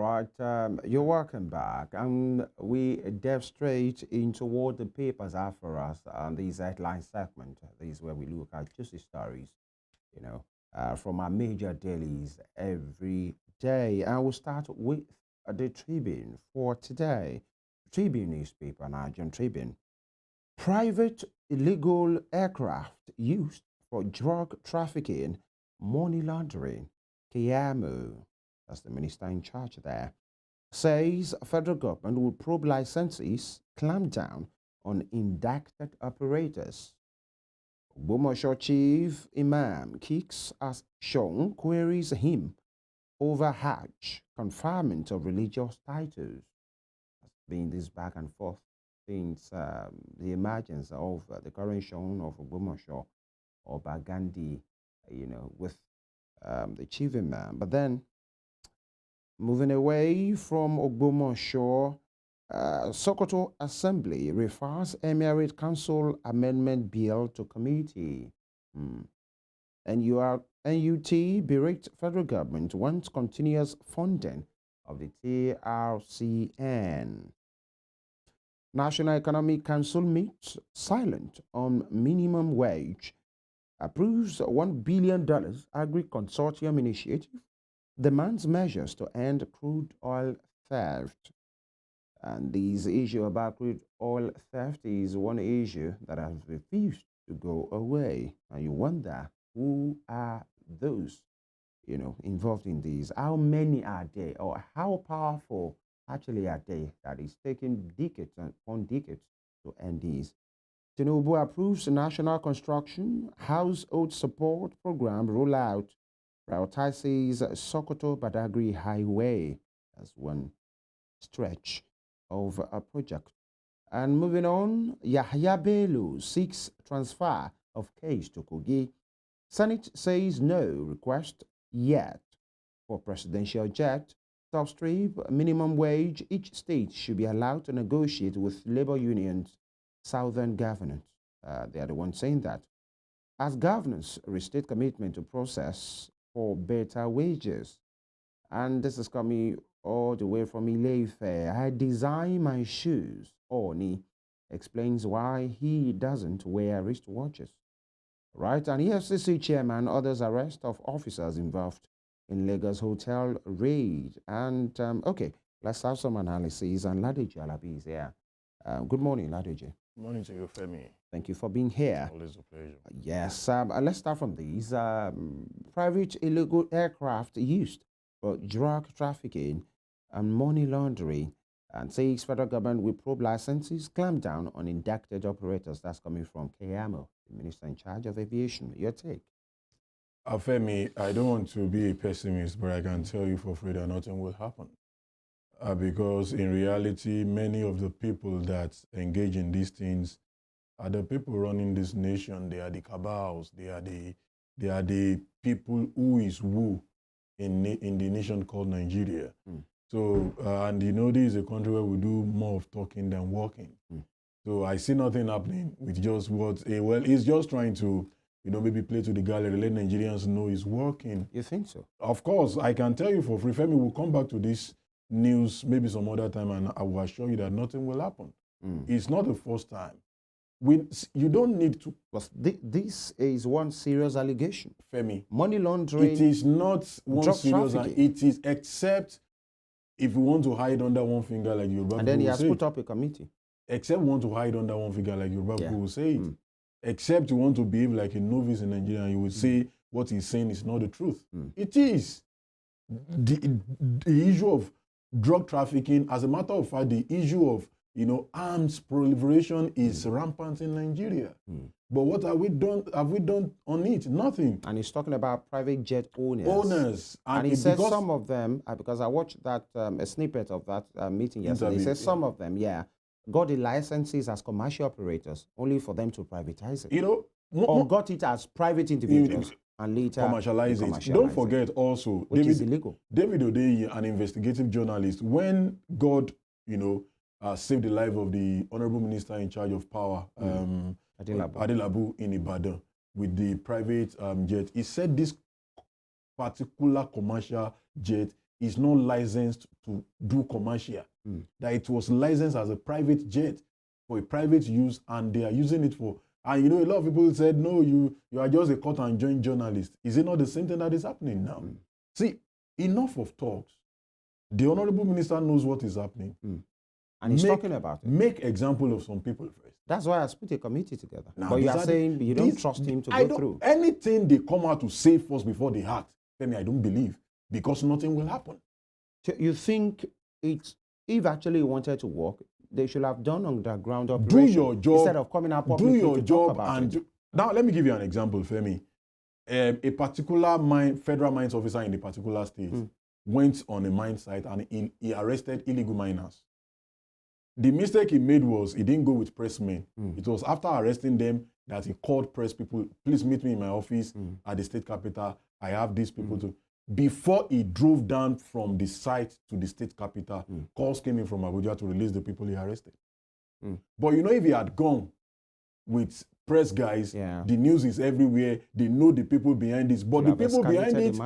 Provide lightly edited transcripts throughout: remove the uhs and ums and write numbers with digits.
All right, you're welcome back. And we delve straight into what the papers have for us on this headline segment. This is where we look at juicy stories, you know, from our major dailies every day. And we'll start with the Tribune for today. Tribune newspaper, Nigerian Tribune. Private illegal aircraft used for drug trafficking, money laundering. Kiamu, that's the minister in charge there, says federal government will probe licenses, clamp down on indicted operators. Bomosho chief imam kicks as Shong queries him over Hajj conferment of religious titles. There's been this back and forth since the emergence of the current Shong of Bomosho or Bagandi, with the chief imam. But then moving away from Ogbomoso, Sokoto Assembly refers Emirate Council Amendment Bill to committee. NUT berate federal government wants continuous funding of the TRCN. National Economic Council meets silent on minimum wage. Approves $1 billion agri-consortium initiative. Demands measures to end crude oil theft. And this issue about crude oil theft is one issue that has refused to go away. And you wonder, who are those, involved in these? How many are they? Or how powerful actually are they that is taking decades upon decades to end these? Tinubu approves National Construction Household Support Program rollout, prioritizes Sokoto Badagry Highway as one stretch of a project. And moving on, Yahya Bello seeks transfer of case to Kogi. Senate says no request yet for presidential jet. Top strip, minimum wage. Each state should be allowed to negotiate with labor unions. Southern governors, they are the ones saying that. As governors restate commitment to process for better wages. And this is coming all the way from Ileife. I design my shoes. Oni explains why he doesn't wear wristwatches. Right? And EFCC chairman orders arrest of officers involved in Lagos hotel raid. And, okay, let's have some analysis. And Ladeji Alabi is here. Good morning, Ladeji. Good morning to you, Femi. Thank you for being here. Always a pleasure. Yes, let's start from these. Private illegal aircraft used for drug trafficking and money laundering, and says federal government will probe licenses, clamp down on indicted operators. That's coming from Keyamo, the minister in charge of aviation. Your take? Femi, I don't want to be a pessimist, but I can tell you for free that nothing will happen. Because in reality, many of the people that engage in these things are the people running this nation. They are the cabals. They are the people who is who in the nation called Nigeria. So, and this is a country where we do more of talking than walking. So I see nothing happening with just what, he's just trying to, maybe play to the gallery, let Nigerians know it's working. You think so? Of course, I can tell you for free. Femi, we'll come back to this news maybe some other time, and I will assure you that nothing will happen. It's not the first time. You don't need to. But this is one serious allegation. Femi. Money laundering. It is not one serious, and it is, except if you want to hide under one finger like Yoruba. And then he has put up a committee. Except you want to hide under one finger like Yoruba people will say it. Except you want to behave like a novice in Nigeria, and you will say what he's saying is not the truth. It is. The issue of drug trafficking, as a matter of fact, the issue of arms proliferation is rampant in Nigeria. But what have we done on it? Nothing. And he's talking about private jet owners. And he says some of them, because I watched that a snippet of that meeting yesterday. He says some of them, got the licenses as commercial operators only for them to privatize it. Or got it as private individuals and later commercialize it. Don't forget also, which is illegal. David Odeyi, an investigative journalist, when God, saved the life of the Honorable Minister in charge of power, Adelabu in Ibadan, with the private jet, he said this particular commercial jet is not licensed to do commercial. That it was licensed as a private jet for a private use, and they are using it for. And a lot of people said, no, you are just a cut and join journalist. Is it not the same thing that is happening now? See, enough of talks. The Honorable Minister knows what is happening. And he's talking about it. Make example of some people first. That's why I put a committee together. Now, but you are saying you don't trust him to go through. Anything they come out to say first before they act, Femi, I don't believe, because nothing will happen. So you think if actually he wanted to work, they should have done underground operation. Do your job. Instead of coming out publicly do your to job talk about it. Now, let me give you an example, Femi. A particular federal mines officer in a particular state went on a mine site and he arrested illegal miners. The mistake he made was he didn't go with pressmen. It was after arresting them that he called press people, please meet me in my office at the state capital. I have these people to. Before he drove down from the site to the state capital, calls came in from Abuja to release the people he arrested. But if he had gone with press guys, the news is everywhere. They know the people behind this. But the people behind it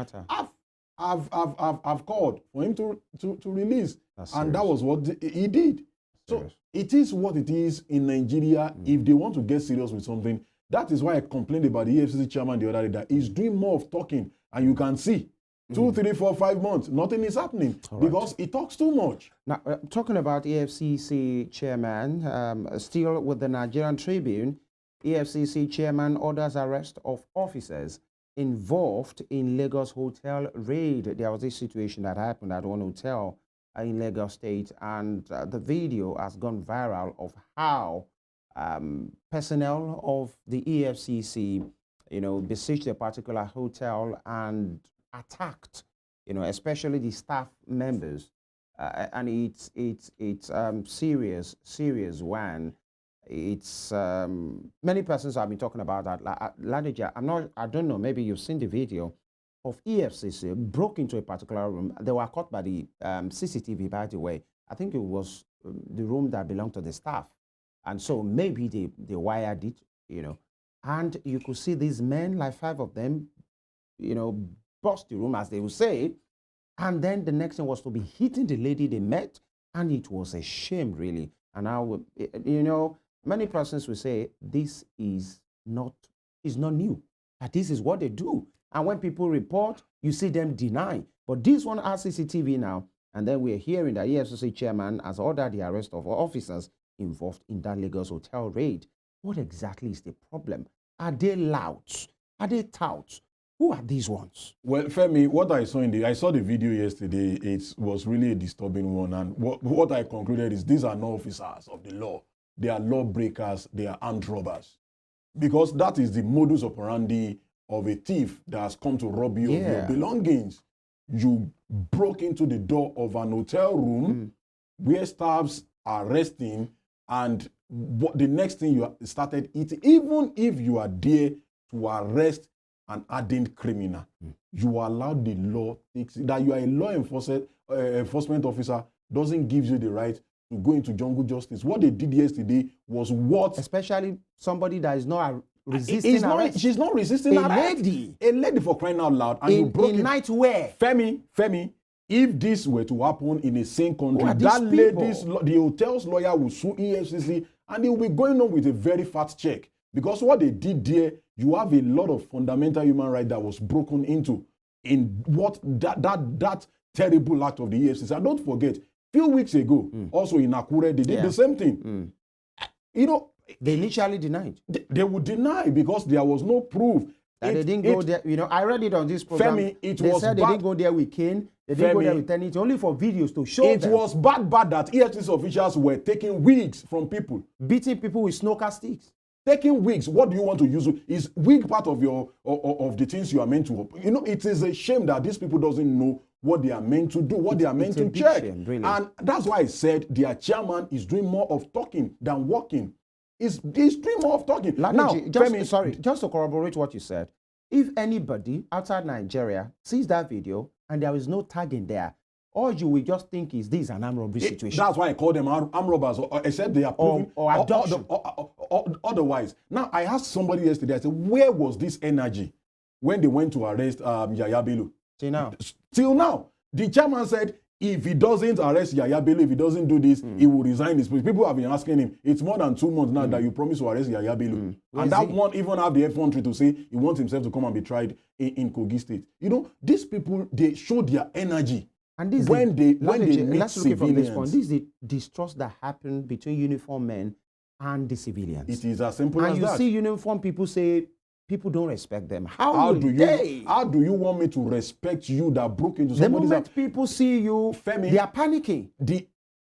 have called for him to release. And that was what he did. So it is what it is in Nigeria. If they want to get serious with something, that is why I complained about the EFCC chairman the other day, that he's doing more of talking. And you can see 2, 3, 4, 5 months, nothing is happening because he talks too much. Now, talking about EFCC chairman, still with the Nigerian Tribune, EFCC chairman orders arrest of officers involved in Lagos hotel raid. There was this situation that happened at one hotel in Lagos State, and the video has gone viral of how personnel of the EFCC, besieged a particular hotel and attacked, especially the staff members, and it's serious one. It's many persons have been talking about that. Ladija, I don't know, maybe you've seen the video of EFCC broke into a particular room. They were caught by the CCTV, by the way. I think it was the room that belonged to the staff, and so maybe they wired it, and you could see these men, like 5 of them, bust the room, as they would say, and then the next thing was to be hitting the lady they met, and it was a shame, really. And now, many persons will say this is not new, that this is what they do. And when people report, you see them deny. But this one has CCTV now, and then we're hearing that EFCC chairman has ordered the arrest of officers involved in that Lagos hotel raid. What exactly is the problem? Are they louts? Are they touts? Who are these ones? Well, Femi, what I saw the video yesterday. It was really a disturbing one. And what I concluded is these are not officers of the law. They are lawbreakers. They are armed robbers. Because that is the modus operandi of a thief that has come to rob you of your belongings. You broke into the door of an hotel room where staffs are resting, and the next thing you started eating, even if you are there to arrest an hardened criminal, you allowed the law, that you are a law enforcement officer doesn't give you the right to go into jungle justice. What they did yesterday was what... Especially somebody that is not resisting arrest. She's not resisting arrest. A lady for crying out loud. And you broke in nightwear. Femi, if this were to happen in a sane country, the hotel's lawyer will sue EFCC and they will be going on with a very fat check. Because what they did there, you have a lot of fundamental human right that was broken into in what that terrible act of the EFCC. And don't forget, few weeks ago, also in Akure, they did the same thing. They initially denied. They would deny because there was no proof. That they didn't go there. I read it on this program. Femi, they said they didn't go there with Kane. They didn't go there with Tenny. It's only for videos to show them. It was bad that EFCC officials were taking wigs from people. Beating people with snooker sticks. Taking wigs, what do you want to use? Is wig part of your of the things you are meant to? It is a shame that these people doesn't know what they are meant to do, what they are meant to check. Shame, really. And that's why I said their chairman is doing more of talking than walking. He's doing more of talking. Just to corroborate what you said, if anybody outside Nigeria sees that video and there is no tag in there, all you will just think is this an armed robbery situation. That's why I call them armed robbers, except they are proven or abduction. Otherwise. Now, I asked somebody yesterday, I said, where was this energy when they went to arrest Yaya Bello? Till now. Till now. The chairman said if he doesn't arrest Yaya Bello, if he doesn't do this, he will resign his place. People have been asking him, it's more than 2 months now that you promised to arrest Yaya Bello. And that one even have the effrontery to say he wants himself to come and be tried in Kogi State. You know, these people, they show their energy. And this when they meet let's look from this point. civilians. This is the distrust that happened between uniformed men and the civilians. It is as simple as And you that. see uniformed people say people don't respect them. How do you want me to respect you that broke into the somebody's moment people see you, Femi, they are panicking.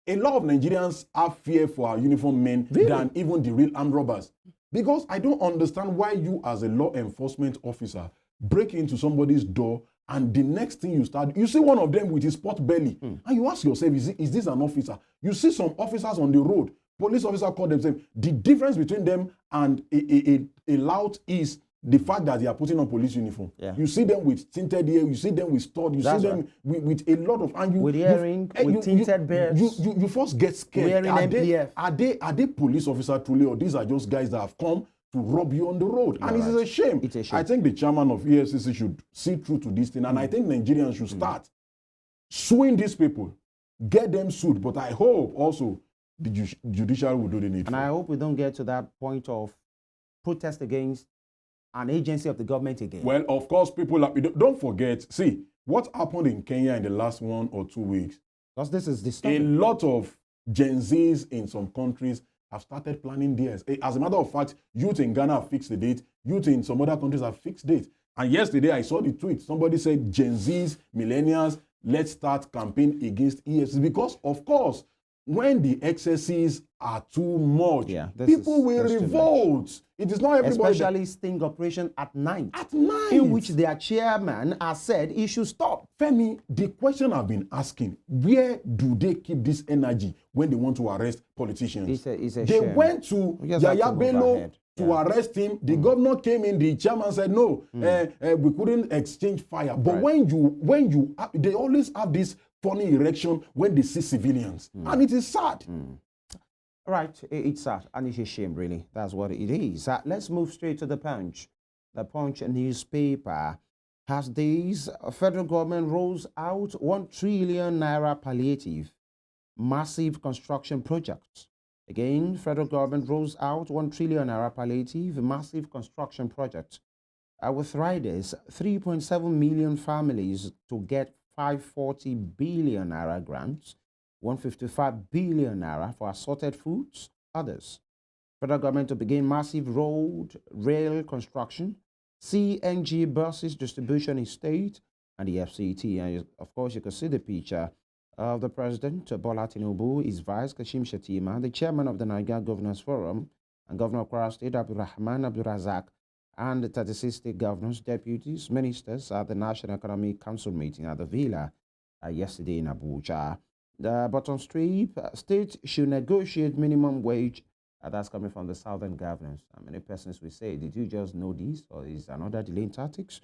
A lot of Nigerians have fear for our uniformed men than even the real armed robbers. Because I don't understand why you as a law enforcement officer break into somebody's door and the next thing you see one of them with his pot belly and you ask yourself, is this an officer? You see some officers on the road, police officer call themselves. The difference between them and a lout is the fact that they are putting on police uniform. Yeah. You see them with tinted ear, you see them with stud, you see them with a lot of with earring, with tinted beards. You first get scared. Wearing MPF. Are they police officer truly, or these are just guys that have come to rob you on the road? And it is a shame. It's a shame. I think the chairman of EFCC should see through to this thing, and I think Nigerians should start suing these people, get them sued. But I hope also the judiciary will do the needful. And I hope we don't get to that point of protest against an agency of the government again. Well, of course, people don't forget. See what happened in Kenya in the last 1 or 2 weeks. Because this is disturbing. A lot of Gen Zs in some countries have started planning theirs. As a matter of fact, youth in Ghana have fixed the date. Youth in some other countries have fixed dates. And yesterday I saw the tweet. Somebody said, Gen Zs, millennials, let's start campaign against EFCC. Because, of course, when the excesses are too much, people will revolt. It is not everybody. Especially sting operation at night. At night. In which their chairman has said it should stop. Femi, the question I've been asking, where do they keep this energy when they want to arrest politicians? It's a they shame. went to Yaya Bello to arrest him. The governor came in, the chairman said, no, we couldn't exchange fire. But when they always have this funny erection when they see civilians. And it is sad. Right, it's sad and it's a shame, really. That's what it is. Let's move straight to the Punch. The Punch newspaper has this: federal government rolls out 1 trillion naira palliative massive construction project. Again, federal government rolls out 1 trillion naira palliative massive construction project with riders 3.7 million families to get 540 billion naira grants, 155 billion naira for assorted foods, others. Federal government to begin massive road, rail construction, CNG buses distribution in state, and the FCT. And of course, you can see the picture of the president, Bola Tinubu, his vice, Kashim Shettima, the chairman of the Nigerian Governors Forum, and Governor of Kwara State, Abdulrahman Abdulrazak, and the 36 state governors, deputies, ministers at the National Economic Council meeting at the Villa yesterday in Abuja. The bottom strip, states should negotiate minimum wage. That's coming from the southern governors. Many persons will say, did you just know this, or is another delaying tactics?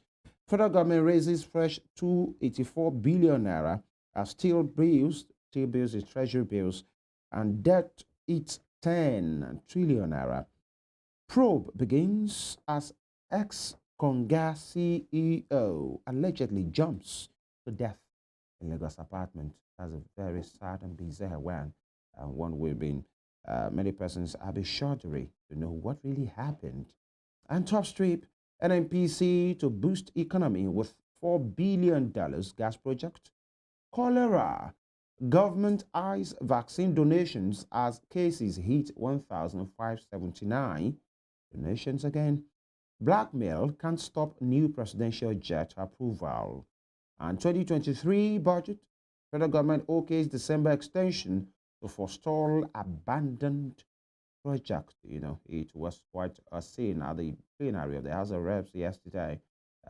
Federal government raises fresh 284 billion naira as steel bills is treasury bills, and debt eats 10 trillion naira. Probe begins as ex-Conga CEO allegedly jumps to death in Lagos apartment. That's a very sad and bizarre one. One we've been, many persons have been shuddering to know what really happened. And top strip, NNPC to boost economy with $4 billion gas project. Cholera, government eyes vaccine donations as cases hit 1,579. Donations again. Blackmail can't stop new presidential jet approval. And 2023 budget, federal government OK's December extension to forestall abandoned project. You know, it was quite a scene at the plenary of the House of Reps yesterday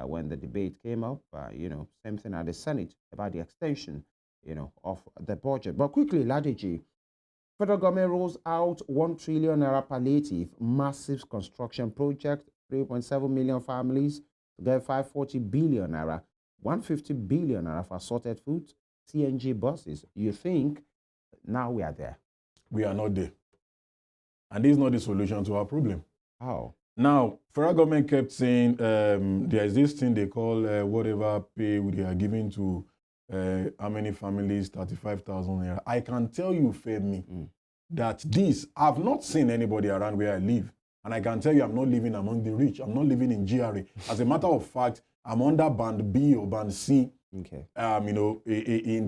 when the debate came up. You know, same thing at the Senate about the extension, you know, of the budget. But quickly, Ladiji, federal government rolls out 1 trillion naira palliative massive construction project, 3.7 million families to get 540 billion naira, 150 billion naira for assorted foods, CNG buses. You think now we are there? We are not there. And this is not the solution to our problem. How? Now, federal government kept saying there is this thing they call whatever pay they are giving to how many families, 35,000 naira. I can tell you, Femi, that this, I've not seen anybody around where I live. And I can tell you, I'm not living among the rich. I'm not living in GRA. As a matter of fact, I'm under band B or band C. Okay. In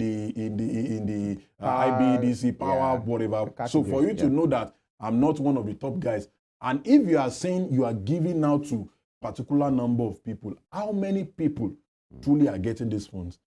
the IBDC power, whatever. So for you to know that I'm not one of the top guys, and if you are saying you are giving out to particular number of people, how many people truly are getting these funds?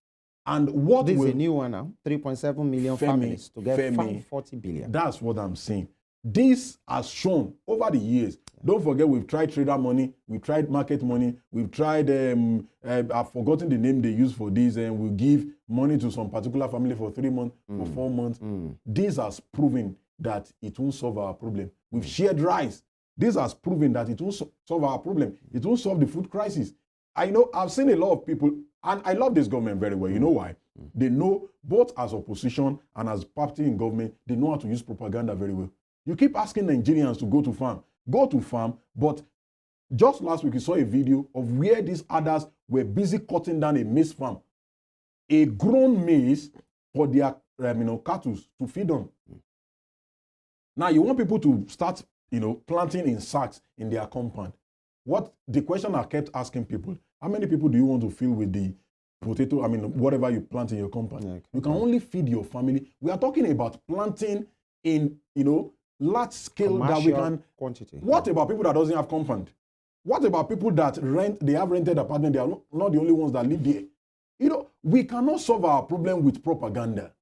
And what this is a new one now, 3.7 million families to get 540 billion. That's what I'm saying. This has shown over the years. Don't forget, we've tried trader money, we've tried market money, we've tried, I've forgotten the name they use for this, and we give money to some particular family for 3 months, for 4 months. This has proven that it won't solve our problem. We've shared rice. This has proven that it won't solve our problem. It won't solve the food crisis. I know, I've seen a lot of people, and I love this government very well. You know why? They know, both as opposition and as party in government, they know how to use propaganda very well. You keep asking Nigerians to go to farm. Go to farm, but just last week we saw a video of where these others were busy cutting down a maize farm. A grown maize for their cattle to feed on. Now you want people to start, planting in sacks in their compound. What the question I kept asking people, how many people do you want to fill with the potato, whatever you plant in your compound? Yeah, you can only feed your family. We are talking about planting in, large scale commercial that we can quantity. What about people that doesn't have compound? What about people that they have rented apartment? They are not the only ones that live there. We cannot solve our problem with propaganda.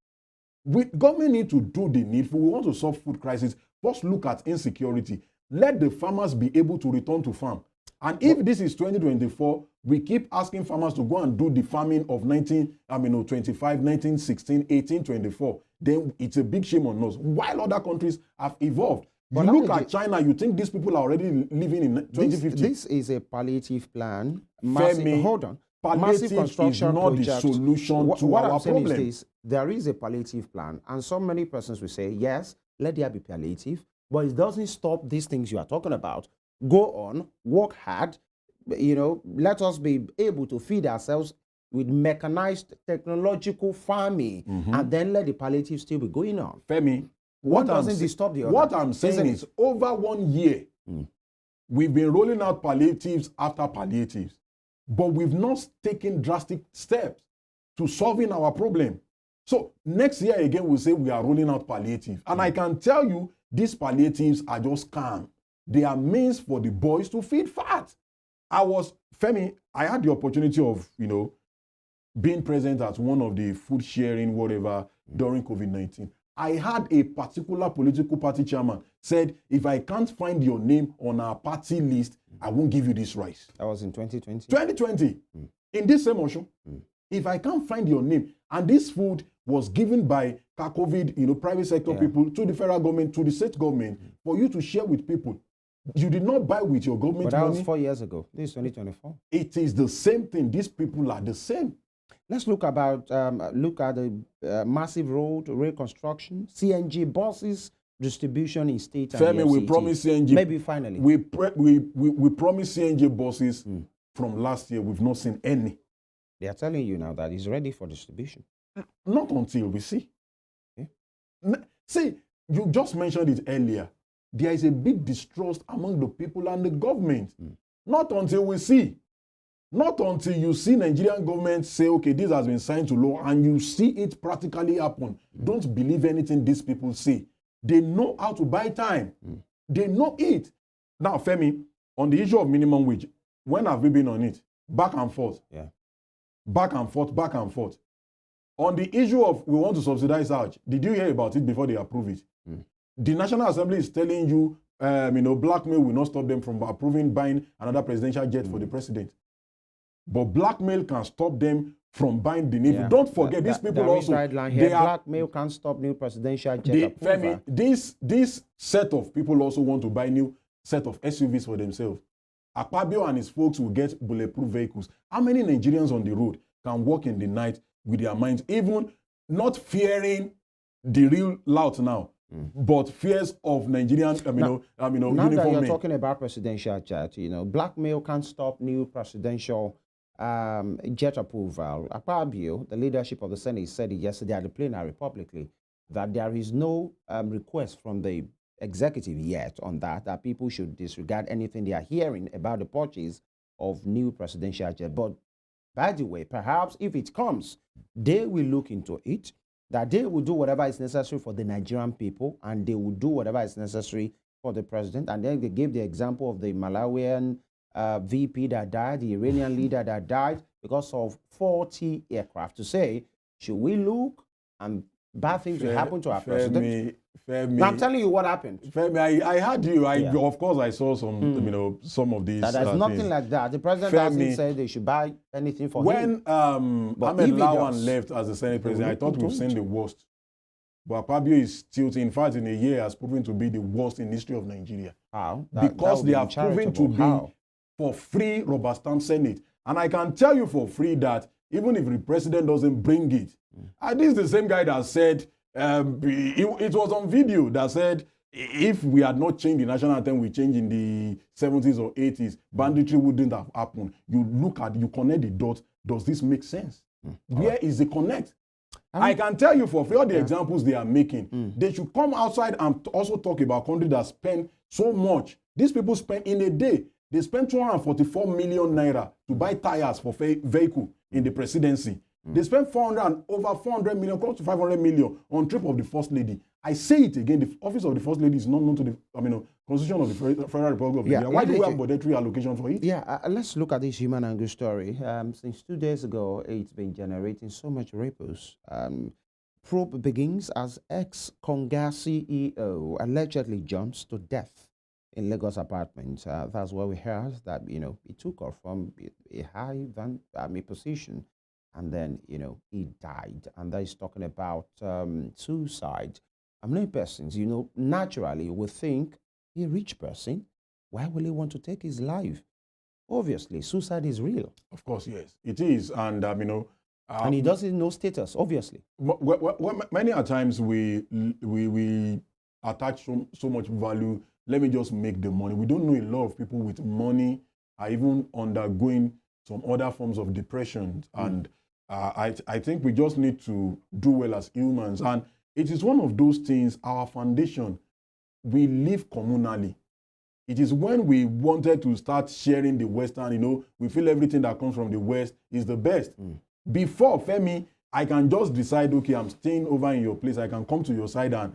Government need to do the needful. We want to solve food crisis. First look at insecurity. Let the farmers be able to return to farm. And if this is 2024, we keep asking farmers to go and do the farming of 1925, 1916, 1824. Then it's a big shame on us. While other countries have evolved. But you look at China, you think these people are already living in 2050. This is a palliative plan. Femi, hold on. Massive construction is not project. The solution to what our I'm saying problem. Is this, there is a palliative plan, and so many persons will say, yes, let there be palliative, but it doesn't stop these things you are talking about. Go on, work hard, let us be able to feed ourselves with mechanized technological farming, and then let the palliative still be going on. Femi, one doesn't disturb the other. What I'm saying is, over 1 year, we've been rolling out palliatives after palliatives, but we've not taken drastic steps to solving our problem. So next year again, we'll say we are rolling out palliatives. And I can tell you, these palliatives are just scam. They are means for the boys to feed fat. Femi, I had the opportunity of, being present at one of the food sharing, whatever, during COVID-19. I had a particular political party chairman said, if I can't find your name on our party list, I won't give you this rice. That was in 2020? 2020. In this same motion. If I can't find your name, and this food was given by COVID, private sector people to the federal government, to the state government, for you to share with people. You did not buy with your government money. But that was 4 years ago. This is 2024. It is the same thing. These people are the same. Let's look at the massive road reconstruction, CNG buses distribution in state and Femi, we promised CNG. Maybe finally. We promised CNG buses from last year. We've not seen any. They are telling you now that it's ready for distribution. Not until we see. Okay. See, you just mentioned it earlier. There is a big distrust among the people and the government. Not until we see. Not until you see Nigerian government say, okay, this has been signed to law, and you see it practically happen. Don't believe anything these people say. They know how to buy time. They know it. Now, Femi, on the issue of minimum wage, when have we been on it? Back and forth. Yeah. Back and forth, back and forth. On the issue of we want to subsidize Hajj, did you hear about it before they approve it? The National Assembly is telling you, blackmail will not stop them from approving buying another presidential jet for the president. But blackmail can stop them from buying the Navy. Don't forget, these people also... Blackmail can't stop new presidential jet approval. Femi, this set of people also want to buy new set of SUVs for themselves. Akpabio and his folks will get bulletproof vehicles. How many Nigerians on the road can walk in the night with their minds, even not fearing the real lout now, but fears of Nigerian, now uniform that you're men. talking about presidential jet, blackmail can't stop new presidential jet approval. Akpabio, the leadership of the Senate, said it yesterday at the plenary publicly that there is no request from the executive yet on that people should disregard anything they are hearing about the purchase of new presidential jet. But by the way, perhaps if it comes, they will look into it, that they will do whatever is necessary for the Nigerian people, and they will do whatever is necessary for the president. And then they gave the example of the Malawian VP that died, the Iranian leader that died because of 40 aircraft. To say, should we look and bad things will happen to our president? Femi, now, I'm telling you what happened. Femi, I heard you. Of course, I saw some, some of these. There's nothing things. like that. The president hasn't said they should buy anything for him. When Ahmed Lawan left as the Senate president, I thought we've seen the worst. But Akpabio is tilting. In fact, in a year, has proven to be the worst in the history of Nigeria. How? Because they have proven to be for free rubber stamp Senate. And I can tell you for free that even if the president doesn't bring it, this is the same guy that said, it was on video that said, if we had not changed the national anthem, we changed in the 70s or 80s, banditry wouldn't have happened. You look at, you connect the dots. Does this make sense? Where is the connect? I can tell you for all the examples they are making, they should come outside and also talk about countries that spend so much. These people spend in a day, they spend 244 million naira to buy tires for vehicle in the presidency. They spend over 400 million, close to 500 million on trip of the First Lady. I say it again, the office of the First Lady is not known to the Constitution of the Federal Republic of Nigeria. Why do we have budgetary allocation for it? Let's look at this human angle story. Since 2 days ago, it's been generating so much ripples. Probe begins as ex-Konga CEO allegedly jumps to death in Lagos apartment. That's where we heard that, he took off from a high position. And then, he died. And that is talking about suicide. Many persons, naturally would think a rich person, why will he want to take his life? Obviously, suicide is real. Of course, yes, it is. And, and he doesn't know status, obviously. Many a times we attach so much value. Let me just make the money. We don't know a lot of people with money are even undergoing some other forms of depression. And I think we just need to do well as humans. And it is one of those things, our foundation, we live communally. It is when we wanted to start sharing the Western, we feel everything that comes from the West is the best. Before, Femi, I can just decide, okay, I'm staying over in your place. I can come to your side and,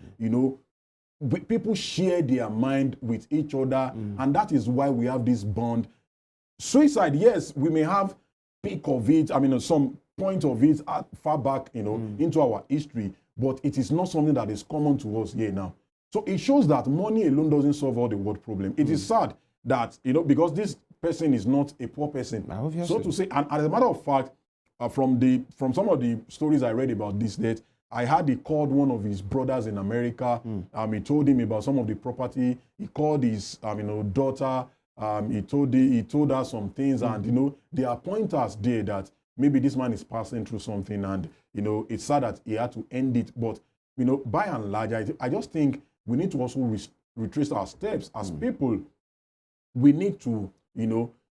people share their mind with each other. And that is why we have this bond. Suicide, yes, we may have peak of it, some point of it far back, into our history, but it is not something that is common to us here now. So it shows that money alone doesn't solve all the world problem. It is sad that, because this person is not a poor person. Obviously. So to say, and as a matter of fact, from some of the stories I read about this death, I had he called one of his brothers in America. He told him about some of the property. He called his daughter. He told her some things, and there are pointers there that maybe this man is passing through something, and it's sad that he had to end it. But by and large, I just think we need to also retrace our steps as people. We need to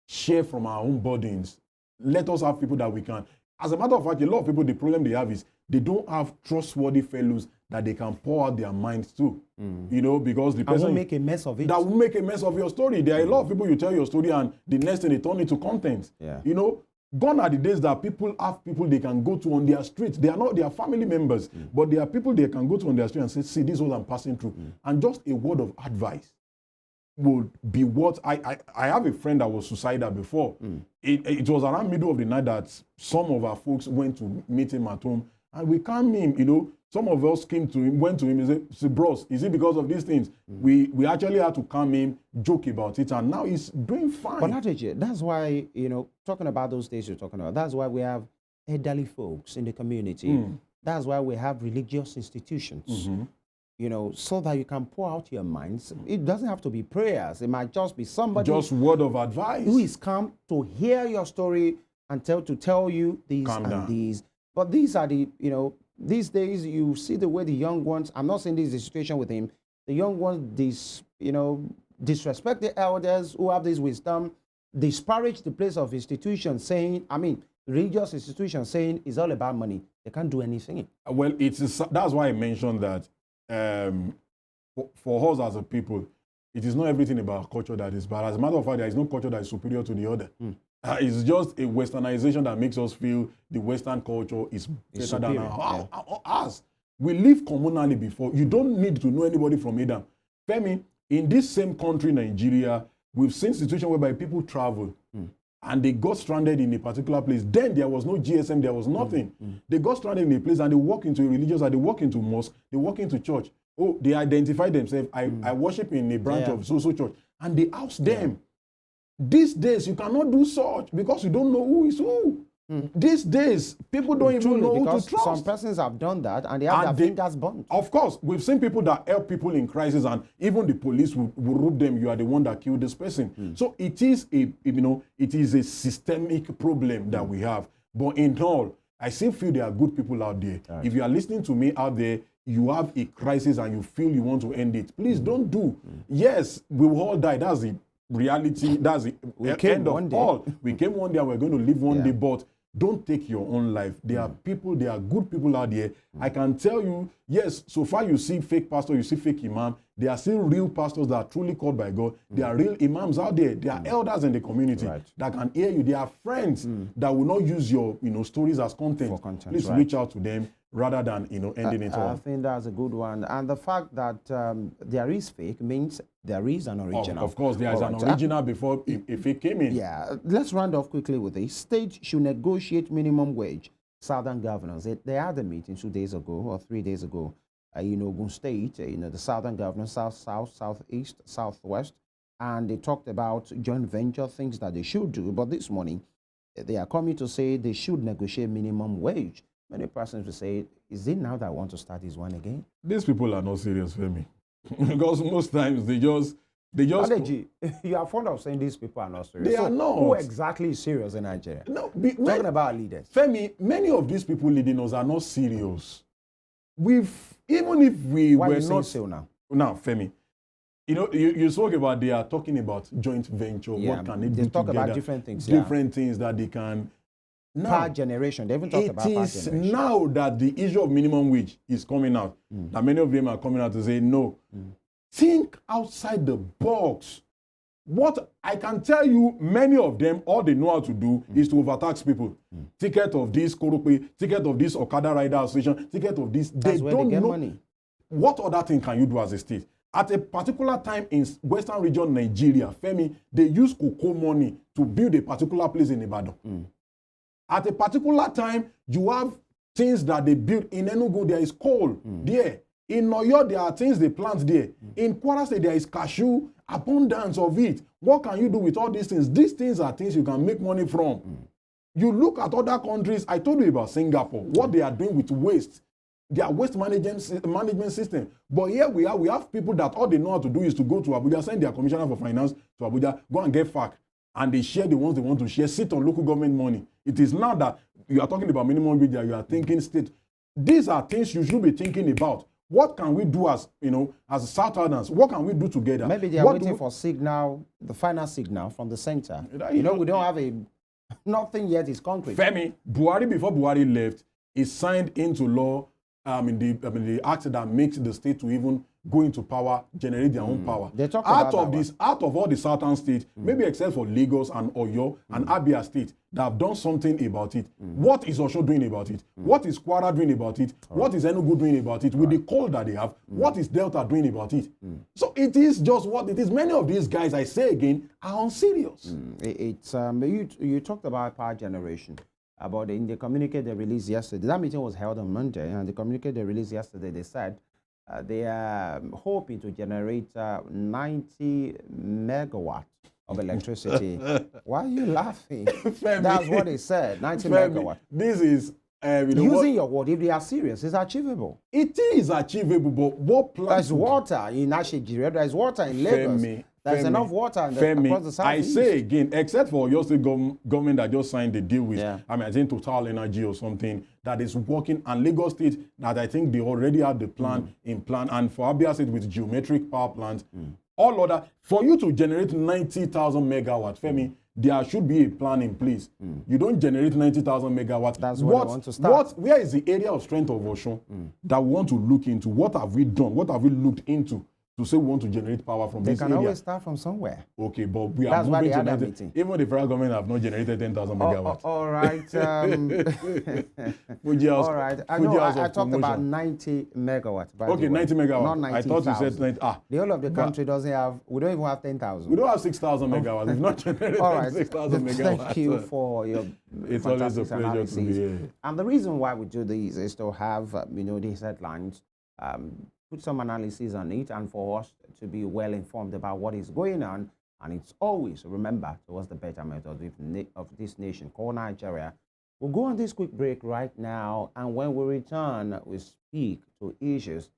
share from our own burdens. Let us have people that we can. As a matter of fact, a lot of people, the problem they have is they don't have trustworthy fellows that they can pour out their minds to. Because the person will make a mess of it. That will make a mess of your story. There are a lot of people, you tell your story and the next thing they turn it to content. Gone are the days that people have people they can go to on their street. They are not their family members, but there are people they can go to on their street and say, see, this is what I'm passing through. And just a word of advice would be what I have a friend that was suicidal before. It was around middle of the night that some of our folks went to meet him at home, and we calmed him. Some of us went to him and said, bros, is it because of these things? We actually had to calm him, joke about it, and now he's doing fine. But that's why, talking about those days you're talking about, that's why we have elderly folks in the community. That's why we have religious institutions. So that you can pour out your minds. It doesn't have to be prayers. It might just be somebody. Just word of advice. Who is come to hear your story and tell you these these. But these are the, these days you see the way the young ones, I'm not saying this is the situation with him, the young ones, disrespect the elders who have this wisdom disparage the place of institutions saying, I mean, religious institutions saying it's all about money. They can't do anything. Well, that's why I mentioned that for us as a people, it is not everything about culture that is bad. As a matter of fact, there is no culture that is superior to the other. It's just a westernization that makes us feel the Western culture is better than ours. We live communally before. You don't need to know anybody from Adam. Femi, in this same country, Nigeria, we've seen situations whereby people travel and they got stranded in a particular place. Then there was no GSM, there was nothing. They got stranded in a place and they walk into a religious, and they walk into mosque, they walk into church. Oh, they identify themselves. I worship in a branch of so-so church. And they oust them. These days, you cannot do such because you don't know who is who. These days, people don't even know who to trust. Some persons have done that and they have their fingers burnt. Of course, we've seen people that help people in crisis, and even the police will rope them. You are the one that killed this person. So it is a systemic problem that we have. But in all, I still feel there are good people out there. Right. If you are listening to me out there, you have a crisis and you feel you want to end it, please don't do. Yes, we will all die. That's the reality. That's the end of all. We came one day and we're going to live one day, but don't take your own life. There are people, there are good people out there. I can tell you, yes, so far you see fake pastor, you see fake imam. There are still real pastors that are truly called by God. There are real imams out there. There are elders in the community that can hear you. There are friends that will not use your stories as content. Please reach out to them rather than ending it all. I think that's a good one. And the fact that there is fake means there is an original. Of course, there is an original before a fake came in. Yeah, let's round off quickly with this. States should negotiate minimum wage. Southern governors, they had a meeting 2 days ago or 3 days ago in Ogun State, the Southern governors, South, Southeast, Southwest, and they talked about joint venture, things that they should do. But this morning, they are coming to say they should negotiate minimum wage. Many persons will say, is it now that I want to start this one again? These people are not serious, Femi. Because most times they just... Aleji, you are fond of saying these people are not serious. They are not. Who exactly is serious in Nigeria? No, talking about leaders. Femi, many of these people leading us are not serious. Even if we Why were you not... so now? Now, Femi, you spoke about they are talking about joint venture. Yeah, what can they do They talk together? about different things. Different things that they can... Now, power generation. They even talk about power generation. It is now that the issue of minimum wage is coming out. That many of them are coming out to say, no, think outside the box. What I can tell you, many of them, all they know how to do is to overtax people. Ticket of this Korope, ticket of this Okada Rider Association, ticket of this. That's where they get money. What other thing can you do as a state? At a particular time in Western region Nigeria, Femi, they use cocoa money to build a particular place in Ibadan. At a particular time, you have things that they build in Enugu. There is coal there. In Oyo, there are things they plant there. In Kwara State, there is cashew, abundance of it. What can you do with all these things? These things are things you can make money from. You look at other countries. I told you about Singapore, what they are doing with waste. Their waste management system. But here we have people that all they know how to do is to go to Abuja, send their commissioner for finance to Abuja, go and get FAC. And they share the ones they want to share, sit on local government money. It is now that you are talking about minimum wage, you are thinking state. These are things you should be thinking about. What can we do as Southerners? What can we do together? Maybe they are waiting for signal, the final signal from the center. We don't have nothing yet is concrete. Femi, Buhari, before Buhari left, he signed into law the act that makes the state to even go into power, generate their own power. They talk out about out of all the southern states, maybe except for Lagos and Oyo and Abia State, that have done something about it. What is Osho doing about it? What is Kwara doing about it? What is Enugu doing about it? With the coal that they have, what is Delta doing about it? So it is just what it is. Many of these guys, I say again, are unserious. It's you talked about power generation. In the communique they released yesterday. That meeting was held on Monday, and the communique they released yesterday, they said they are hoping to generate 90 megawatts of electricity. Why are you laughing? That's what they said, 90 megawatts. This is... using your word, if they are serious, it's achievable. It is achievable, but what plans... There's water in Ashejire, there's water in Lagos. There's enough water across the southeast. I say again, except for your state government that just signed the deal with, I think Total Energy or something, that is working, and Lagos State, that I think they already have the plan in plan, and for Abia State with geometric power plants, all other, for you to generate 90,000 megawatts, Femi, there should be a plan in place. You don't generate 90,000 megawatts. That's what they want to start. Where is the area of strength of Osun that we want to look into? What have we done? What have we looked into to say we want to generate power from They this can area? always start from somewhere. Okay, but we are That's why moving they to had that 90. meeting. Even the federal government have not generated 10,000 megawatts. All right. Fuji House, All right. I Fuji know House I of talked about Promotion. 90 megawatts. By Okay, the way. 90 megawatts. Not 90, I thought you said 90. The whole of the country doesn't have, we don't even have 10,000. We don't have 6,000 megawatts. We've not generated All right. 6,000 megawatts. Thank you for your It's always a fantastic pleasure analysis. to be here. And the reason why we do these is to have, these headlines, put some analysis on it, and for us to be well informed about what is going on. And it's always, remember, towards the betterment of this nation called Nigeria. We'll go on this quick break right now, and when we return, we speak to issues.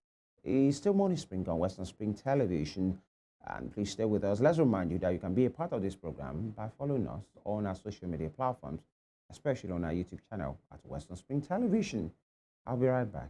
It's still Morning Spring on Western Spring Television, and please stay with us. Let's remind you that you can be a part of this program by following us on our social media platforms, especially on our YouTube channel at Western Spring Television. I'll be right back.